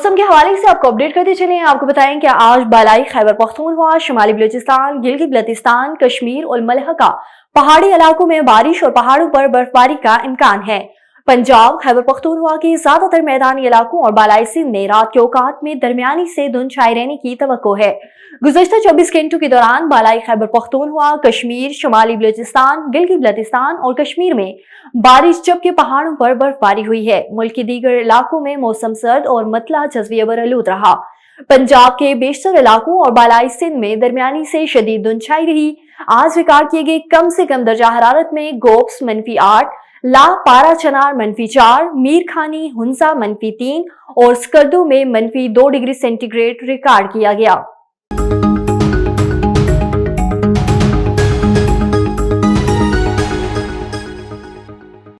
मौसम के हवाले से आपको अपडेट करते चले। आपको बताएं कि आज बालाई खैबर पख्तूनख्वा, शुमाली बलूचिस्तान, गिलगित बल्तिस्तान, कश्मीर और मलहका पहाड़ी इलाकों में बारिश और पहाड़ों पर बर्फबारी का इम्कान है। पंजाब, खैबर पख्तूनख्वा के ज्यादातर मैदानी इलाकों और बालाई सिंध में रात के औकात में दरमियानी से धुंध छाई रहने की तवक्को है। गुज़श्ता 24 घंटों के दौरान बालाई खैबर पख्तूनख्वा, कश्मीर, शुमाली बलूचिस्तान, गिलगित बल्तिस्तान और कश्मीर में बारिश जबकि पहाड़ों पर बर्फबारी हुई है। मुल्क के दीगर इलाकों में मौसम सर्द और मतला जज़्वी अबरआलूद रहा। पंजाब के बेशतर इलाकों और बालाई सिंध में दरमियानी से शदीद धुंध छाई रही। आज रिकॉर्ड किए गए कम से कम दर्जा हरारत में गोप्स -8, ला पारा चनार -4, मीर खानी हुंसा -3 और स्कर्दू में -2 डिग्री सेंटीग्रेड रिकॉर्ड किया गया।